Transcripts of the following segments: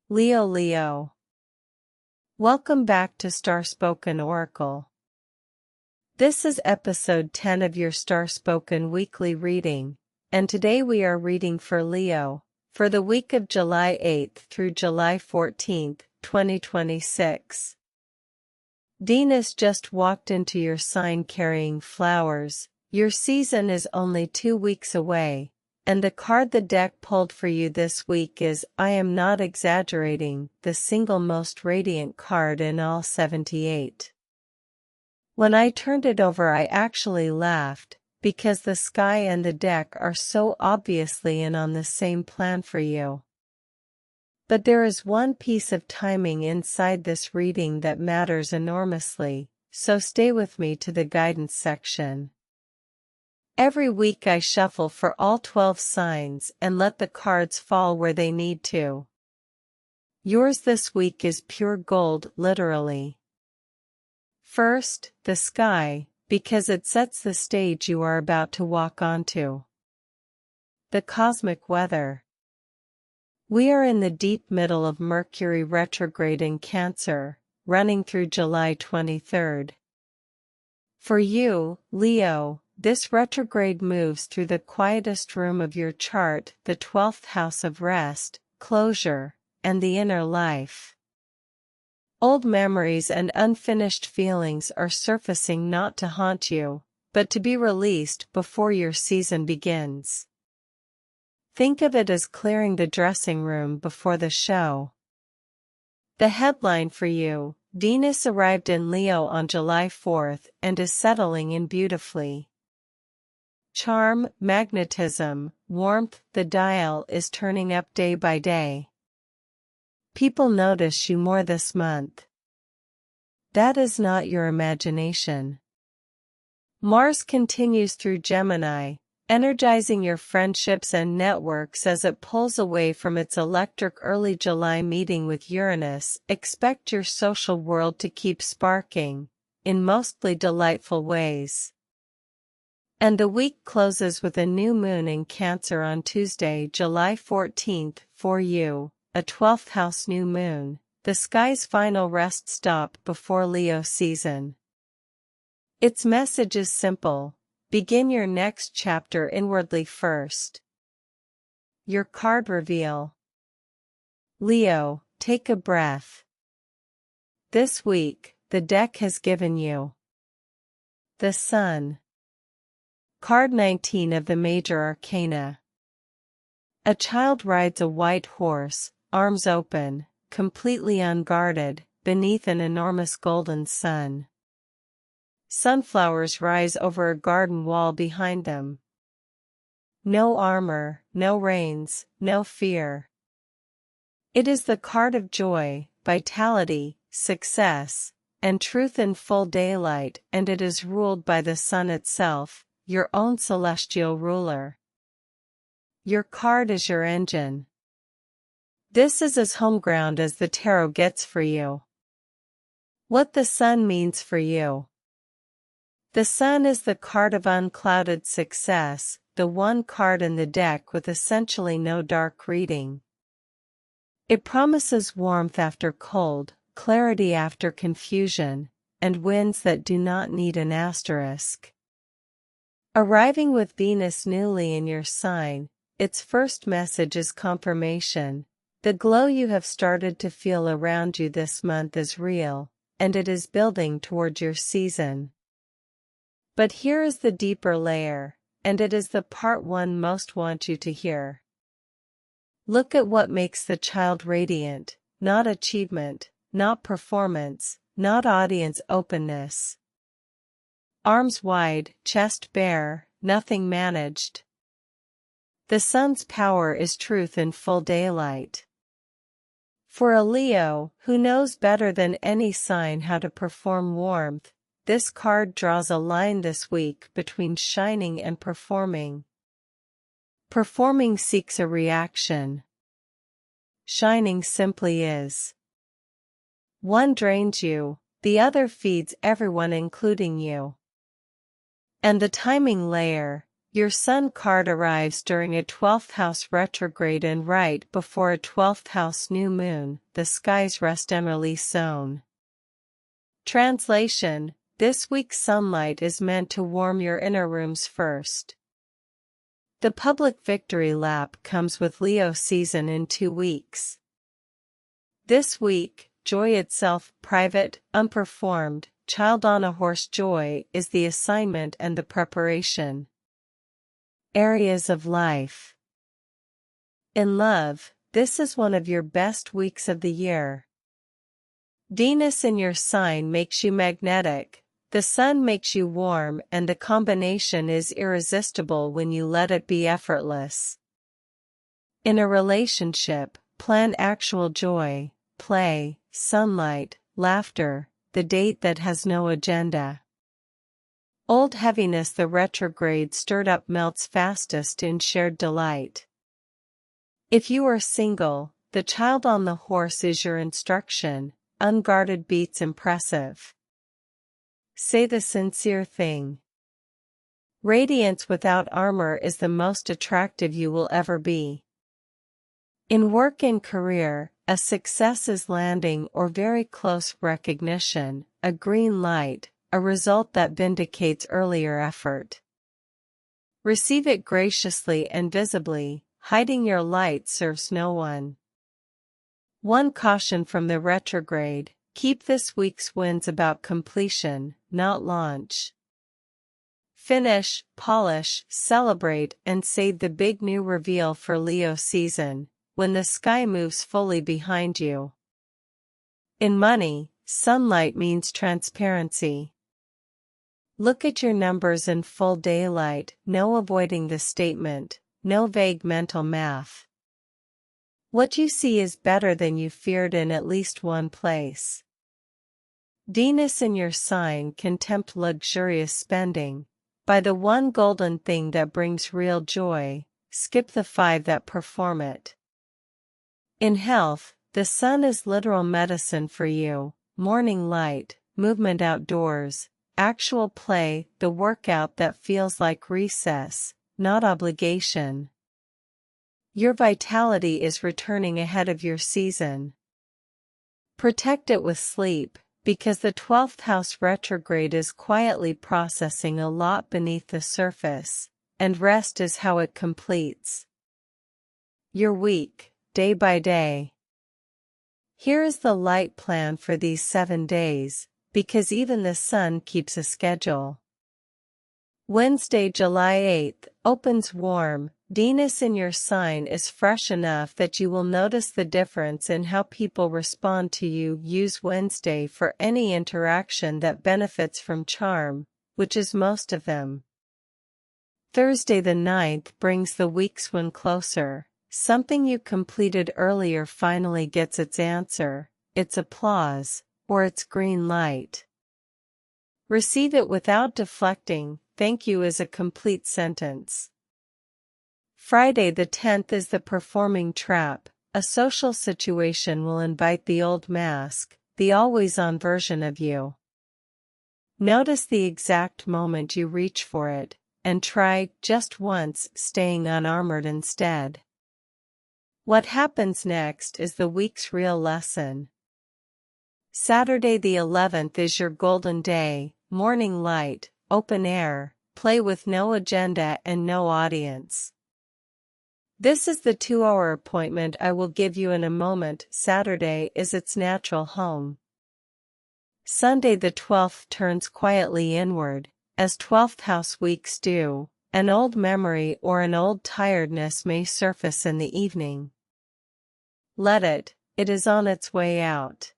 Leo. Welcome back to Starspoken Oracle. This is episode 10 of your Starspoken weekly reading, and today we are reading for Leo, for the week of July 8th through July 14th, 2026. Venus just walked into your sign carrying flowers. Your season is only 2 weeks away. And the card the deck pulled for you this week is, I am not exaggerating, the single most radiant card in all 78. When I turned it over I actually laughed, because the sky and the deck are so obviously in on the same plan for you. But there is one piece of timing inside this reading that matters enormously, so stay with me to the guidance section. Every week I shuffle for all 12 signs and let the cards fall where they need to. Yours this week is pure gold, literally. First, the sky, because it sets the stage you are about to walk onto. The cosmic weather. We are in the deep middle of Mercury retrograde in Cancer, running through July 23rd. For you, Leo, this retrograde moves through the quietest room of your chart, the 12th house of rest, closure, and the inner life. Old memories and unfinished feelings are surfacing not to haunt you, but to be released before your season begins. Think of it as clearing the dressing room before the show. The headline for you: Venus arrived in Leo on July 4th and is settling in beautifully. Charm, magnetism, warmth, the dial is turning up day by day. People notice you more this month. That is not your imagination. Mars continues through Gemini, energizing your friendships and networks as it pulls away from its electric early July meeting with Uranus. Expect your social world to keep sparking, in mostly delightful ways. And the week closes with a new moon in Cancer on Tuesday, July 14th, for you, a 12th house new moon, the sky's final rest stop before Leo season. Its message is simple: begin your next chapter inwardly first. Your card reveal. Leo, take a breath. This week, the deck has given you the Sun. Card 19 of the Major Arcana. A child rides a white horse, arms open, completely unguarded, beneath an enormous golden sun. Sunflowers rise over a garden wall behind them. No armor, no reins, no fear. It is the card of joy, vitality, success, and truth in full daylight, and it is ruled by the sun itself, your own celestial ruler. Your card is your engine. This is as home ground as the tarot gets for you. What the sun means for you. The sun is the card of unclouded success, the one card in the deck with essentially no dark reading. It promises warmth after cold, clarity after confusion, and winds that do not need an asterisk. Arriving with Venus newly in your sign, its first message is confirmation. The glow you have started to feel around you this month is real, and it is building toward your season. But here is the deeper layer, and it is the part one most want you to hear. Look at what makes the child radiant, not achievement, not performance, not audience openness. Arms wide, chest bare, nothing managed. The sun's power is truth in full daylight. For a Leo, who knows better than any sign how to perform warmth, this card draws a line this week between shining and performing. Performing seeks a reaction. Shining simply is. One drains you, the other feeds everyone including you. And the timing layer, Your Sun card arrives during a 12th house retrograde and right before a 12th house new moon, the sky's rest and release zone. Translation: this week's sunlight is meant to warm your inner rooms first. The public victory lap comes with Leo season in 2 weeks. This week, joy itself, private, unperformed, child on a horse joy is the assignment and the preparation. Areas of life. In love, this is one of your best weeks of the year. Venus in your sign makes you magnetic, the sun makes you warm, and the combination is irresistible when you let it be effortless. In a relationship, plan actual joy, play, sunlight, laughter, the date that has no agenda. Old heaviness, the retrograde stirred up melts fastest in shared delight. If you are single, the child on the horse is your instruction, unguarded beats impressive. Say the sincere thing. Radiance without armor is the most attractive you will ever be. In work and career, a success is landing or very close recognition, a green light, a result that vindicates earlier effort. Receive it graciously and visibly, hiding your light serves no one. One caution from the retrograde: keep this week's wins about completion, not launch. Finish, polish, celebrate, and save the big new reveal for Leo season, when the sky moves fully behind you. In money, sunlight means transparency. Look at your numbers in full daylight, no avoiding the statement, no vague mental math. What you see is better than you feared in at least one place. Venus in your sign can tempt luxurious spending. Buy the one golden thing that brings real joy, skip the 5 that perform it. In health, the sun is literal medicine for you, morning light, movement outdoors, actual play, the workout that feels like recess, not obligation. Your vitality is returning ahead of your season. Protect it with sleep, because the 12th house retrograde is quietly processing a lot beneath the surface, and rest is how it completes your week, day by day. Here is the light plan for these 7 days, because even the sun keeps a schedule. Wednesday, July 8th, opens warm. Venus in your sign is fresh enough that you will notice the difference in how people respond to you. Use Wednesday for any interaction that benefits from charm, which is most of them. Thursday the 9th brings the week's win closer. Something you completed earlier finally gets its answer, its applause, or its green light. Receive it without deflecting. Thank you is a complete sentence. Friday the 10th is the performing trap. A social situation will invite the old mask, the always-on version of you. Notice the exact moment you reach for it, and try, just once, staying unarmored instead. What happens next is the week's real lesson. Saturday the 11th is your golden day, morning light, open air, play with no agenda and no audience. This is the 2-hour appointment I will give you in a moment. Saturday is its natural home. Sunday the 12th turns quietly inward, as 12th house weeks do. An old memory or an old tiredness may surface in the evening. Let it is on its way out.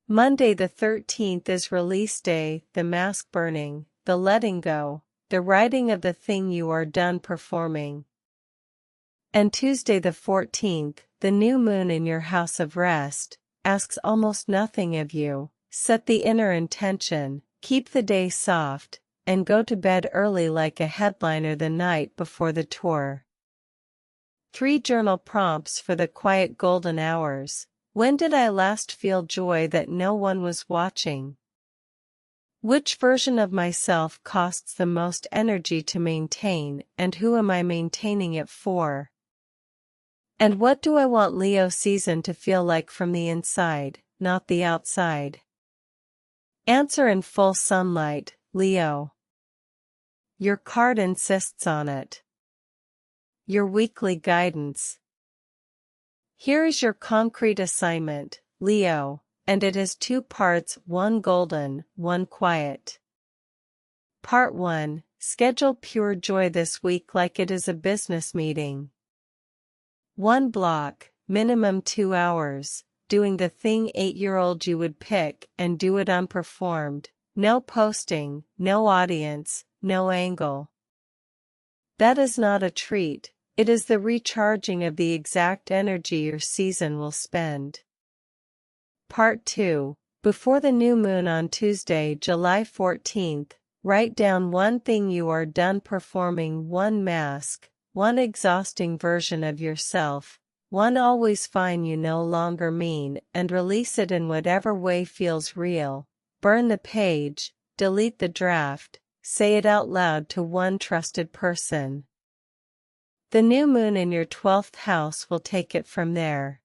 Monday the 13th is release day, the mask burning, the letting go, the writing of the thing you are done performing. And Tuesday the 14th, the new moon in your house of rest, asks almost nothing of you. Set the inner intention, keep the day soft, and go to bed early like a headliner the night before the tour. 3 journal prompts for the quiet golden hours. When did I last feel joy that no one was watching? Which version of myself costs the most energy to maintain, and who am I maintaining it for? And what do I want Leo season to feel like from the inside, not the outside? Answer in full sunlight, Leo. Your card insists on it. Your weekly guidance. Here is your concrete assignment, Leo, and it has 2 parts, one golden, one quiet. Part 1. Schedule pure joy this week like it is a business meeting. 1 block, minimum 2 hours, doing the thing 8-year-old you would pick and do it unperformed, no posting, no audience, no angle. That is not a treat, it is the recharging of the exact energy your season will spend. Part 2. Before the new moon on Tuesday, July 14th, write down one thing you are done performing, one mask, one exhausting version of yourself, one always fine you no longer mean, and release it in whatever way feels real. Burn the page, delete the draft, say it out loud to one trusted person. The new moon in your 12th house will take it from there.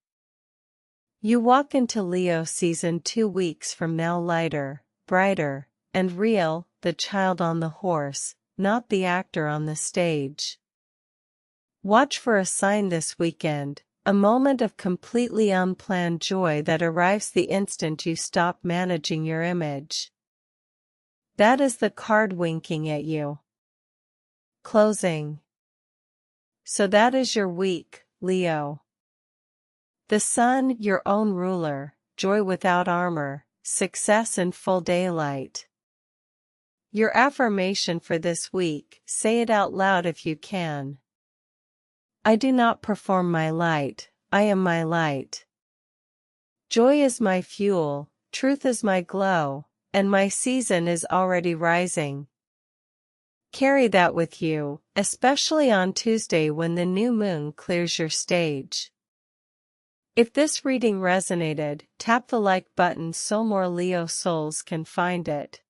You walk into Leo season 2 weeks from now lighter, brighter, and real, the child on the horse, not the actor on the stage. Watch for a sign this weekend, a moment of completely unplanned joy that arrives the instant you stop managing your image. That is the card winking at you. Closing. So that is your week, Leo. The sun, your own ruler, joy without armor, success in full daylight. Your affirmation for this week, say it out loud if you can. I do not perform my light, I am my light. Joy is my fuel, truth is my glow, and my season is already rising. Carry that with you, especially on Tuesday when the new moon clears your stage. If this reading resonated, tap the like button so more Leo souls can find it.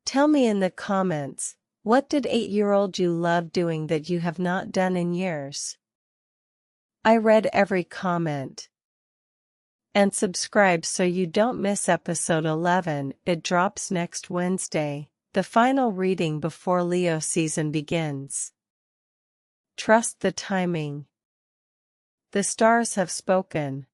Tell me in the comments, what did 8-year-old you love doing that you have not done in years? I read every comment. And subscribe so you don't miss episode 11, it drops next Wednesday, the final reading before Leo season begins. Trust the timing. The stars have spoken.